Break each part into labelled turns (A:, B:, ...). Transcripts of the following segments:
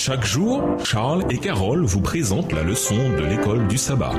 A: Chaque jour, Charles et Carole vous présentent la leçon de l'école du sabbat.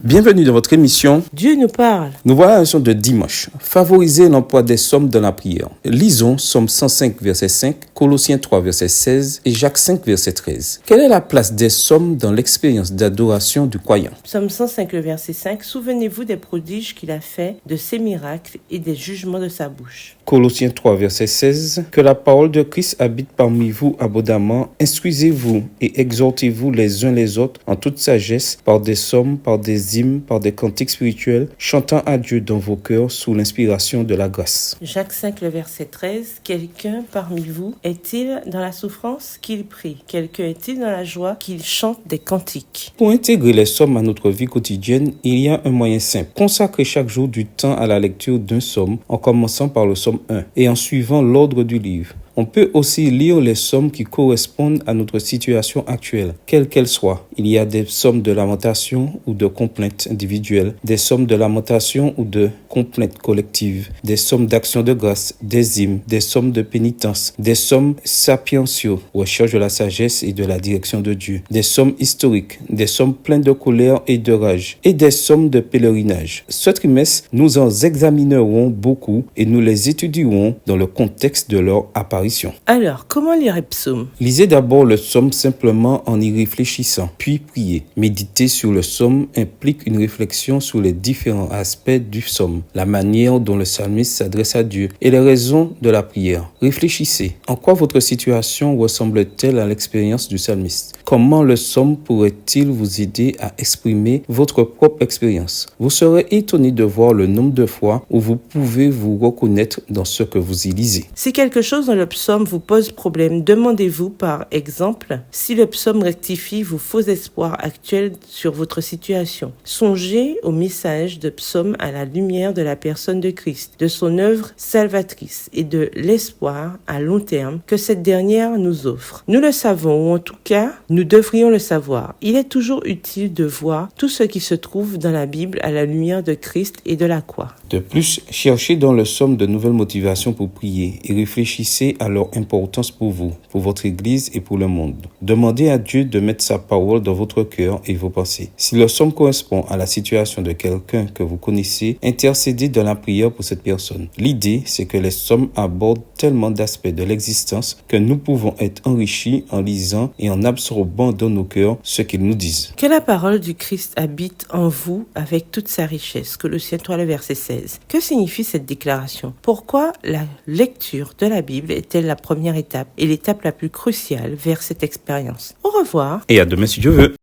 B: Bienvenue dans votre émission
C: Dieu nous parle.
B: Nous voilà à la leçon de dimanche. Favoriser l'emploi des psaumes dans la prière. Lisons Psaume 105, verset 5, Colossiens 3, verset 16 et Jacques 5, verset 13. Quelle est la place des psaumes dans l'expérience d'adoration du croyant?
C: Psaume 105, le verset 5. Souvenez-vous des prodiges qu'il a faits, de ses miracles et des jugements de sa bouche.
B: Colossiens 3, verset 16. Que la parole de Christ habite parmi vous abondamment. Instruisez-vous et exhortez-vous les uns les autres en toute sagesse par des psaumes, par des hymnes, par des cantiques spirituels, chantant à Dieu dans vos cœurs sous l'inspiration de la grâce.
C: Jacques 5, le verset 13. Quelqu'un parmi vous est-il dans la souffrance qu'il prie? Quelqu'un est-il dans la joie qu'il chante des cantiques?
B: Pour intégrer les psaumes à notre vie quotidienne, il y a un moyen simple. Consacrer chaque jour du temps à la lecture d'un psaume, en commençant par le psaume 1 et en suivant l'ordre du livre. On peut aussi lire les psaumes qui correspondent à notre situation actuelle, quelle qu'elle soit. Il y a des psaumes de lamentation ou de complaintes individuelles, des psaumes de lamentation ou de complaintes collectives, des psaumes d'action de grâce, des hymnes, des psaumes de pénitence, des psaumes sapientiaux, recherche de la sagesse et de la direction de Dieu, des psaumes historiques, des psaumes pleins de colère et de rage, et des psaumes de pèlerinage. Ce trimestre, nous en examinerons beaucoup et nous les étudierons dans le contexte de leur apparition.
C: Alors, comment lire les psaumes?
B: Lisez d'abord le psaume simplement en y réfléchissant, puis priez. Méditer sur le psaume implique une réflexion sur les différents aspects du psaume, la manière dont le psalmiste s'adresse à Dieu et les raisons de la prière. Réfléchissez. En quoi votre situation ressemble-t-elle à l'expérience du psalmiste? Comment le psaume pourrait-il vous aider à exprimer votre propre expérience? Vous serez étonné de voir le nombre de fois où vous pouvez vous reconnaître dans ce que vous y lisez.
C: Si quelque chose dans le psaume vous pose problème, demandez-vous par exemple si le psaume rectifie vos faux espoirs actuels sur votre situation. Songez au message de psaume à la lumière de la personne de Christ, de son œuvre salvatrice et de l'espoir à long terme que cette dernière nous offre. Nous le savons, ou en tout cas, nous devrions le savoir. Il est toujours utile de voir tout ce qui se trouve dans la Bible à la lumière de Christ et de la croix.
B: De plus, cherchez dans le psaume de nouvelles motivations pour prier et réfléchissez à leur importance pour vous, pour votre Église et pour le monde. Demandez à Dieu de mettre sa parole dans votre cœur et vos pensées. Si le psaume correspond à la situation de quelqu'un que vous connaissez, intercédez dans la prière pour cette personne. L'idée, c'est que les psaumes abordent tellement d'aspects de l'existence que nous pouvons être enrichis en lisant et en absorbant dans nos cœurs ce qu'ils nous disent.
C: Que la parole du Christ habite en vous avec toute sa richesse. Colossiens 3, le verset 16. Que signifie cette déclaration? Pourquoi la lecture de la Bible est-elle la première étape et l'étape la plus cruciale vers cette expérience? Au revoir.
B: Et à demain si Dieu veut.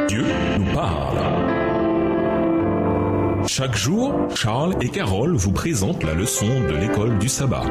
A: Dieu nous parle. Chaque jour, Charles et Carole vous présentent la leçon de l'école du sabbat.